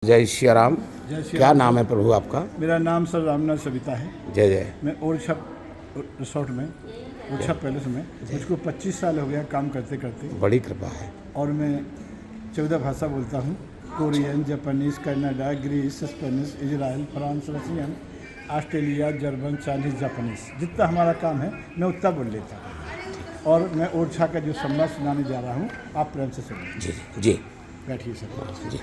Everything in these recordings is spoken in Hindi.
जय श्री राम। जय श्री क्या राम। नाम है प्रभु आपका? मेरा नाम सर रामनाथ सविता है। जय जय। मैं ओरछा रिसोर्ट में, ओरछा पैलेस में मुझको 25 साल हो गया काम करते करते, बड़ी कृपा है। और मैं 14 भाषा बोलता हूँ। Korean, Japanese, Canada, Greece, Spanish, Israel, France, Russian, Australia, German, Chinese, Japanese, जितना हमारा काम है मैं उतना बोल लेता हूँ। और मैं ओरछा का जो सम्मान सुनाने जा रहा हूँ, आप प्रेम से सुनिए। जी जी। बैठिए सर। जी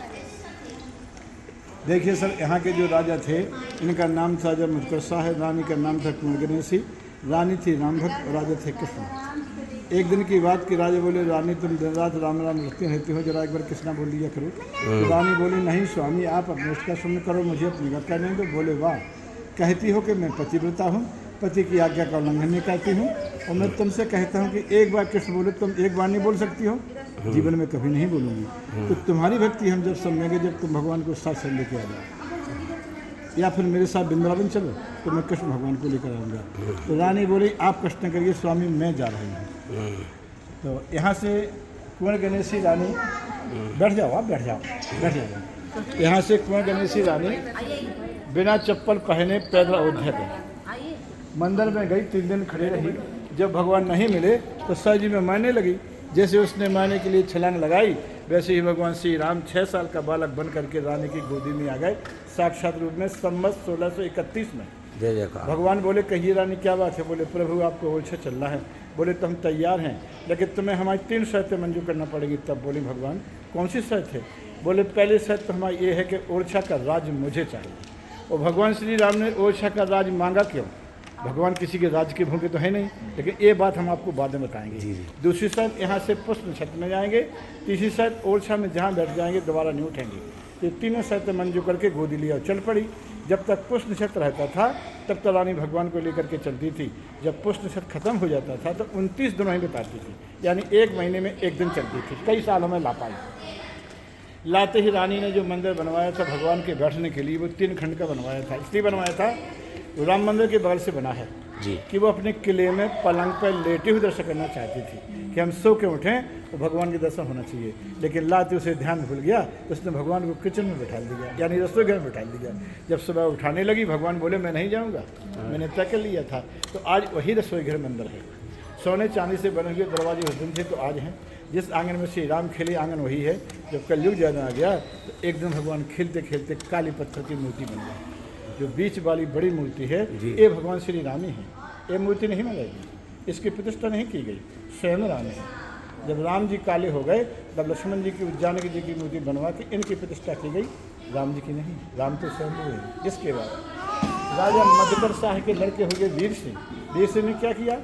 देखिए सर, यहाँ के जो राजा थे, इनका नाम था जब उत्कर्षा है, रानी का नाम था कुंगनेसी, रानी थी रामभक्त और राजा थे कृष्ण। एक दिन की बात कि राजा बोले, रानी तुम दिन रात राम राम रखते रहती हो, जरा एक बार कृष्णा बोल दिया करो। तो रानी बोली, नहीं स्वामी, आप अपने इसका सुन करो, मुझे अपनी बात करने दो। बोले, वाह, कहती हो कि मैं पतिव्रता हूँ, पति की आज्ञा का उल्लंघन नहीं करती हूँ, और मैं तुमसे कहता हूँ कि एक बार कृष्ण बोले, तुम एक बार नहीं बोल सकती हो, जीवन में कभी नहीं बोलूँगी। तो तुम्हारी भक्ति हम जब समझेंगे जब तुम भगवान को साथ से लेके आ जाओ, या फिर मेरे साथ वृंदावन चलो तो मैं कृष्ण भगवान को लेकर आऊँगा। तो रानी बोली, आप कष्ट न करिए स्वामी, मैं जा रही हूँ। तो यहाँ से कुंवर गणेशी रानी, बैठ जाओ, आप बैठ जाओ, बैठ जाओ। यहाँ से कुंवर गणेशी रानी बिना चप्पल पहने पैदल अयोध्या गई। मंदिर में गई, 3 दिन खड़े रही। जब भगवान नहीं मिले तो सर जी में मायने लगी। जैसे उसने मायने के लिए छलांग लगाई, वैसे ही भगवान श्री राम 6 साल का बालक बन करके रानी की गोदी में आ गए, साक्षात रूप में, संवत 1631 में। जय जयकार। भगवान बोले, कहिए रानी क्या बात है? बोले, प्रभु आपको ओरछा चलना है। बोले, तो हम तैयार हैं, लेकिन तुम्हें हमारी 3 शर्तें मंजूर करना पड़ेगी। तब बोले भगवान, कौन सी शर्त है? बोले, पहली शर्त तो हमारी ये है कि ओरछा का राज मुझे चाहिए। और भगवान श्री राम ने ओरछा का राज मांगा क्यों? भगवान किसी के राज्य के भूखे तो है नहीं, लेकिन ये बात हम आपको बाद में बताएंगे। जी जी। दूसरी शर्त, यहाँ से पुष्प नक्षत्र में जाएंगे। तीसरी शर्त, ओरछा में जहाँ बैठ जाएंगे दोबारा नहीं उठेंगे। ये तीनों शर्तें मंजूर करके गोदी लिया और चल पड़ी। जब तक पुष्प नक्षत्र रहता था तब तक रानी भगवान को लेकर के चलती थी। जब पुष्प नक्षत्र खत्म हो जाता था तो 29 दिनों ही बिताती थी, यानी 1 महीने में 1 दिन चलती थी। कई सालों में ला पाई। लाते ही रानी ने जो मंदिर बनवाया था भगवान के बैठने के लिए, वो 3 खंड का बनवाया था। इसलिए बनवाया था, राम मंदिर के बगल से बना है जी, कि वो अपने किले में पलंग पर लेटे हुए दर्शन करना चाहती थी कि हम सो के उठें तो भगवान के दर्शन होना चाहिए। लेकिन लाते उसे ध्यान भूल गया, तो उसने भगवान को किचन में बैठा दिया, यानी रसोई घर में बैठा दिया। जब सुबह उठाने लगी, भगवान बोले, मैं नहीं जाऊँगा, मैंने तय कर लिया था। तो आज वही रसोई घर मंदिर है। सोने चांदी से बने हुए दरवाजे उस दिन थे तो आज हैं। जिस आंगन में श्री राम खेले, आंगन वही है। जब कलयुग ज़्यादा आ गया तो एक दिन भगवान खेलते खेलते काली पत्थर की मूर्ति बन गई। जो बीच वाली बड़ी मूर्ति है, ये भगवान श्री राम ही है। ये मूर्ति नहीं बनाई, इसकी प्रतिष्ठा नहीं की गई, स्वयं राम है। जब राम जी काले हो गए तब लक्ष्मण जी की, जानकी जी की मूर्ति बनवा के इनकी प्रतिष्ठा की गई, राम जी की नहीं। राम तो स्वयं हुए। इसके बाद राजा मधुकर शाह के लड़के हो गए वीर सिंह। वीर सिंह ने क्या किया?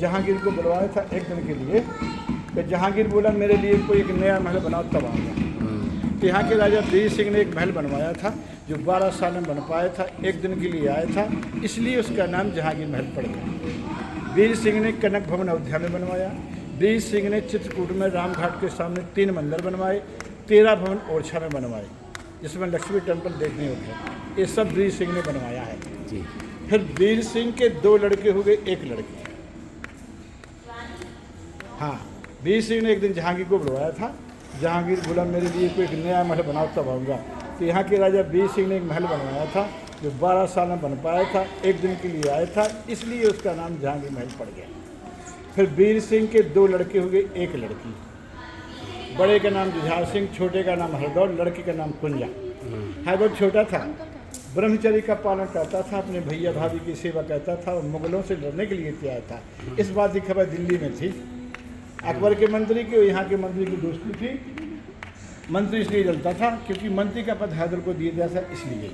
जहांगीर को बुलवाया था 1 दिन के लिए। तो जहांगीर बोला, मेरे लिए कोई एक नया महल बनाओ तब आऊँगा। तो यहाँ के राजा वीर सिंह ने एक महल बनवाया था जो 12 साल में बन पाया था। 1 दिन के लिए आया था, इसलिए उसका नाम जहांगीर महल पड़ गया। वीर सिंह ने कनक भवन अयोध्या में बनवाया। वीर सिंह ने चित्रकूट में रामघाट के सामने 3 मंदिर बनवाए। 13 भवन ओरछा में बनवाए, जिसमें लक्ष्मी टेम्पल देखने योग्य है। ये सब वीर सिंह ने बनवाया है जी। फिर वीर सिंह के 2 लड़के हो गए, 1 लड़की। हाँ, वीर सिंह ने एक दिन जहांगीर को बुलवाया था। जहांगीर बोला, मेरे लिए कोई एक नया महल बनाओ तब आऊँगा। तो यहाँ के राजा वीर सिंह ने एक महल बनवाया था जो 12 साल में बन पाया था। 1 दिन के लिए आया था, इसलिए उसका नाम जहांगीर महल पड़ गया। फिर वीर सिंह के 2 लड़के हो गए, 1 लड़की। बड़े का नाम जुझार सिंह, छोटे का नाम हरदौल, लड़की का नाम कुंजा। हरदौल छोटा था, ब्रह्मचर्य का पालन करता था, अपने भैया भाभी की सेवा करता था और मुगलों से लड़ने के लिए तैयार था। इस बात की खबर दिल्ली में थी। अकबर के मंत्री की और यहाँ के मंत्री की दोस्ती थी। मंत्री इसलिए जलता था क्योंकि मंत्री का पद हैदर को दिया गया था, इसलिए।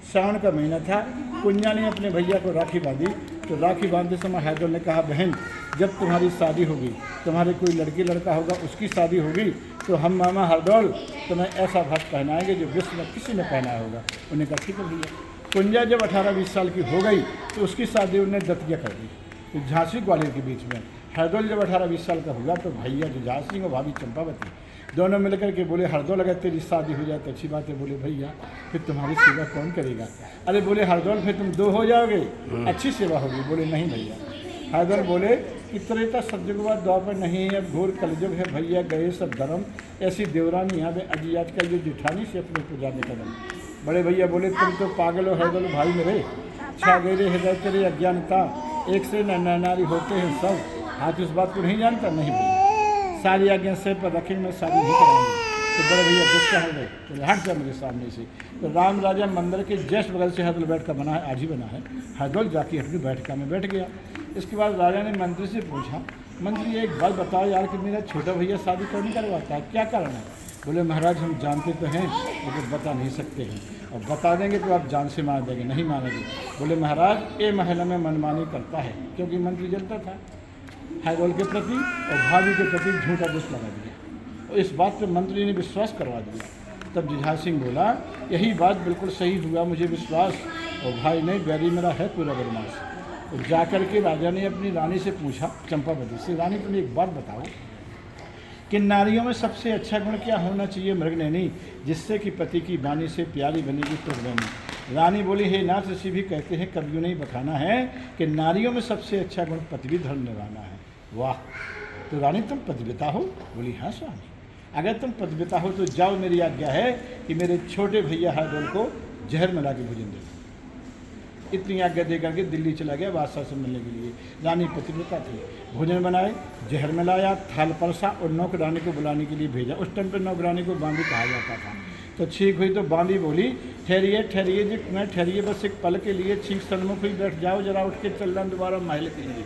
सावन का महीना था, कुंजा ने अपने भैया को राखी बांधी। तो राखी बांधते समय हैदर ने कहा, बहन, जब तुम्हारी शादी होगी, तुम्हारे कोई लड़की लड़का होगा, उसकी शादी होगी, तो हम मामा हरदौल तुम्हें ऐसा वस्त्र पहनाएंगे जो विश्व में किसी ने पहनाया होगा। उन्हें कहा, ठीक है भैया। कुंजा जब 18-20 साल की हो गई तो उसकी शादी उन्हें दतिया कर दी, तो झांसी ग्वालियर के बीच में। हरदौल जब 18-20 साल का हुआ तो भैया जुझार सिंह और भाभी चंपावती दोनों मिलकर के बोले, हरदौल अगर तेरी शादी हो जाए तो अच्छी बात है। बोले, भैया फिर तुम्हारी सेवा कौन करेगा? अरे बोले, हरदौल फिर तुम 2 हो जाओगे, अच्छी सेवा होगी। बोले, नहीं भैया। हरदौल बोले, कि त्रेता सतयुग बाद द्वापर नहीं है, अब घोर कलयुग है भैया गए सब धर्म। ऐसी देवरानी यहाँ पे अजी आजकल जो जिठानी से अपने पूजा में कदम। बड़े भैया बोले तुम तो पागल हो हैदल भाई मेरे, छा गए रे हृदय तेरे अज्ञानता, एक से नारी होते हैं सब, हाथ उस बात को नहीं जानता। नहीं बोले सारी आज्ञा से पर रखेंगे, मैं शादी नहीं कराऊंगी। तो बड़े भैया गुस्सा हो गए, बोले हट जा मेरे सामने से। तो राम राजा मंदिर के जस्ट बगल से हरदोल बैठ का बना है, आज ही बना है। हरदोल जाके अपनी बैठका में बैठ गया। इसके बाद राजा ने मंत्री से पूछा, मंत्री एक बात बताओ यार कि मेरा छोटा भैया शादी क्यों नहीं करवाता है, क्या कारण है? बोले महाराज हम जानते तो हैं लेकिन बता नहीं सकते हैं, और बता देंगे तो आप जान से मार देंगे, नहीं मानेंगे। बोले महाराज ये महल में मनमानी करता है, क्योंकि मंत्री जनता था हरदोल के प्रति और भाभी के प्रति झूठा दोष लगा दिया। और इस बात पर मंत्री ने विश्वास करवा दिया। तब जुझार सिंह बोला यही बात बिल्कुल सही हुआ, मुझे विश्वास, और भाई नहीं बैरी मेरा है पूरा बदमाश। तो जाकर के राजा ने अपनी रानी से पूछा चंपावती से, रानी तुम एक बात बताओ कि नारियों में सबसे अच्छा गुण क्या होना चाहिए मृगनयनी, जिससे कि पति की वाणी से प्यारी बनेगी तुरगनी। रानी बोली हे नाथ ऋषि भी कहते हैं कवियों ने ही बखाना है कि नारियों में सबसे अच्छा गुण पति धर्म निभाना है। वाह, तो रानी तुम पतिव्रता हो? बोली हाँ स्वामी, अगर तुम पतिव्रता हो तो जाओ, मेरी आज्ञा है कि मेरे छोटे भैया हरदोल को जहर मिला के भोजन दे। इतनी आज्ञा दे करके दिल्ली चला गया बादशाह से मिलने के लिए। रानी पतिव्रता थी, भोजन बनाए, जहर मिलाया, थाल परसा और नौकरानी को बुलाने के लिए भेजा। उस टाइम पर नौकरानी को बांदी कहा जाता था। तो छींक हुई तो बांदी बोली ठहरिए ठहरिए जी, मैं ठहरिए बस एक पल के लिए, छींक सन्मुख हुई बैठ जाओ, जरा उठ के चलना दोबारा महल के लिए।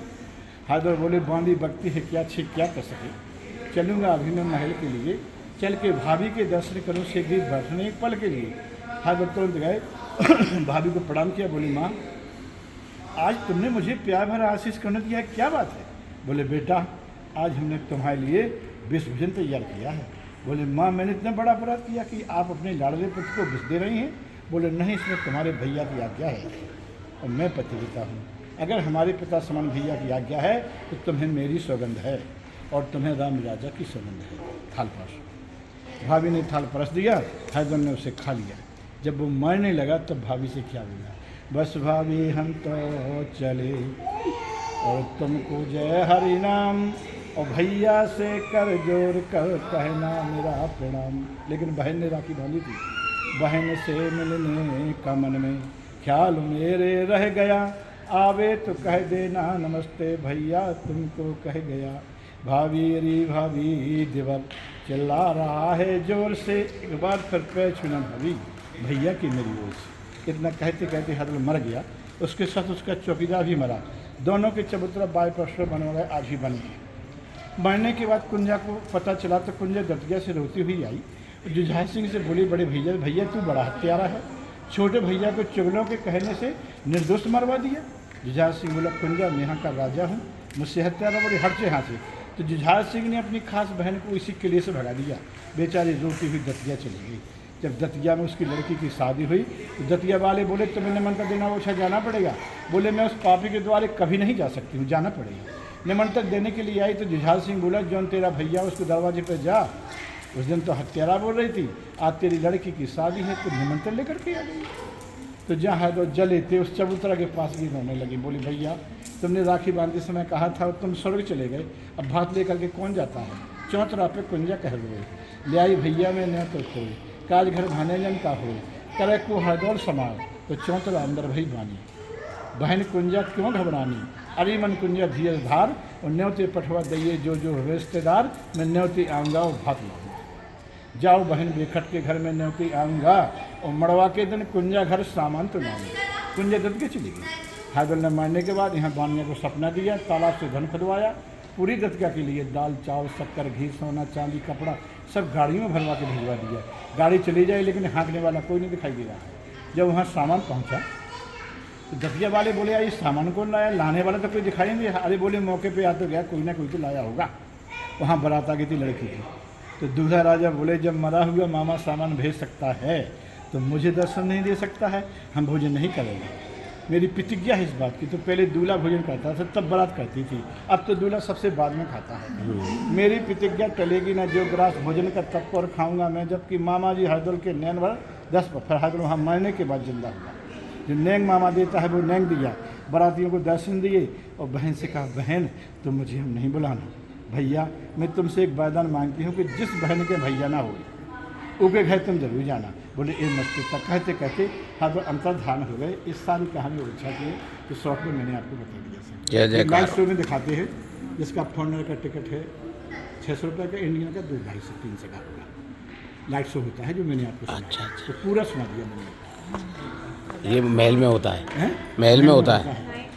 हरदोल बोले बांदी बकती है क्या, छींक क्या कर सके, चलूँगा अभी मैं महल के लिए, चल के भाभी के दर्शन करूँ शीघ्र बैठने एक पल के लिए। हरदोल तुरंत गए, भाभी को प्रणाम किया, बोली माँ आज तुमने मुझे प्यार भरा आशीष करने दिया है, क्या बात है? बोले बेटा आज हमने तुम्हारे लिए विष भोजन तैयार किया है। बोले माँ मैंने इतना बड़ा अपराध किया कि आप अपने लाडले पुत्र को विष दे रही हैं? बोले नहीं, इसमें तुम्हारे भैया की आज्ञा है और मैं पतिव्रता हूँ, अगर हमारे पिता समान भैया की आज्ञा है तो तुम्हें मेरी सौगंध है और तुम्हें राम राजा की सौगंध है। थाल परस। भाभी ने थाल परस दिया, हरदोल ने उसे खा लिया। जब वो मरने लगा तब भाभी से क्या बोला, बस भाभी हम तो चले और तुमको जय हरि नाम, और भैया से कर जोर कर कहना मेरा प्रणाम। लेकिन बहन ने राखी बांधी थी, बहन से मिलने का मन में ख्याल मेरे रह गया, आवे तो कह देना नमस्ते भैया तुमको कह गया। भाभी री भाभी देवर चिल्ला रहा है जोर से, एक बार फिर पैर छूना भाभी भैया की मेरी ओर से। इतना कहते कहते हरदोल मर गया, उसके साथ उसका चौकीदार भी मरा। दोनों के चबूतरा बाय परसों बनवा गए, आज ही बन गए। मरने के बाद कुंजा को पता चला तो कुंजा दतिया से रोती हुई आई, जुझार सिंह से बोली बड़े भैया भैया तू बड़ा हत्यारा है, छोटे भैया को चुगलों के कहने से निर्दोष मरवा दिया। जुझार सिंह बोला कुंजा मैं यहाँ का राजा हूँ, मुझसे हत्यारा बोले हट से यहाँ से। तो जुझार सिंह ने अपनी खास बहन को इसी किले से भगा दिया, बेचारी रोती हुई दतिया चली गई। जब दतिया में उसकी लड़की की शादी हुई तो दतिया वाले बोले तुम्हें निमंत्रण देना ओछा जाना पड़ेगा। बोले मैं उस पापी के द्वारे कभी नहीं जा सकती हूँ, जाना पड़ेगा। निमंत्रण देने के लिए आई तो जुझार सिंह बोला जौन तेरा भैया उसके दरवाजे पर जा, उस दिन तो हत्यारा बोल रही थी, आज तेरी लड़की की शादी है तो निमंत्रण लेकर के आ गई। तो जहाँ हरदोल जले थे उस चबूतरा के पास भी रोने लगी, बोली भैया तुमने राखी बांधते समय कहा था तुम स्वर्ग चले गए, अब भात लेकर के कौन जाता है? चौतरा पे कुंजा कह गए, ले आई भैया में न तो कोई काज घर भाने जन का हो, करे को हरदोल समार तो चौतरा अंदर भई बानी। बहन कुंजा क्यों घबरानी, अरे मन कुंजा धीर धार, और न्योते पठवा दइए जो रिश्तेदार, मैं न्योती आऊँगा और भात लाऊंगा। जाओ बहन बेखट के घर में न्योती आऊँगा, और मड़वा के दिन कुंजा घर सामान तो लाऊंगा। कुंजा दत के चली गई। हरदोल ने मरने के बाद यहाँ बानिया को सपना दिया, तालाब से धन खुदवाया, पूरी दतिया के लिए दाल चावल शक्कर घी सोना चांदी कपड़ा सब गाड़ियों में भरवा के भिजवा दिया। गाड़ी चली जाए लेकिन हाँकने वाला कोई नहीं दिखाई दे रहा है। जब वहाँ सामान पहुँचा तो दतिया वाले बोले यार ये सामान कौन लाया, लाने वाला तो कोई दिखाई नहीं दिया। अरे बोले मौके पे आ तो गया, कोई ना कोई तो लाया होगा। वहाँ बारात आ गई थी लड़की की। तो दूल्हा राजा बोले जब मरा हुआ मामा सामान भेज सकता है तो मुझे दर्शन नहीं दे सकता है, हम भोजन नहीं करेंगे। मेरी प्रतिज्ञा है इस बात की। तो पहले दूल्हा भोजन करता था तब बारात करती थी, अब तो दूल्हा सबसे बाद में खाता है। मेरी प्रतिज्ञा टलेगी ना, जो ग्रास भोजन का तब पर खाऊंगा मैं। जबकि मामा जी हरदोल के नैन भर 10 पर, फिर हरदोल वहाँ मरने के बाद जिंदा हुआ। जो नेंग मामा देता है वो नेंग दिया, बारातियों को दर्शन दिए और बहन से कहा, बहन तुम मुझे हम नहीं बुलाना, भैया मैं तुमसे एक वरदान मांगती हूँ कि जिस बहन के भैया ना हो उनके घर तुम जरूर जाना। बोले ए मस्ती तक कहते कहते हाँ तो अंतर्धान हो गए। इस सारी कहानी उड़ीसा की है, तो शॉर्ट में मैंने आपको बता दिया सर। जय जयकार। लाइव शो में दिखाते हैं, जिसका फॉरनर का टिकट है 600 रुपये का, इंडियन का 2 250 300 का होगा। लाइव शो होता है जो मैंने आपको सुनाया। अच्छा, अच्छा। तो पूरा सुना दिया मैंने। ये महल में होता है, हैं? महल में होता है। है।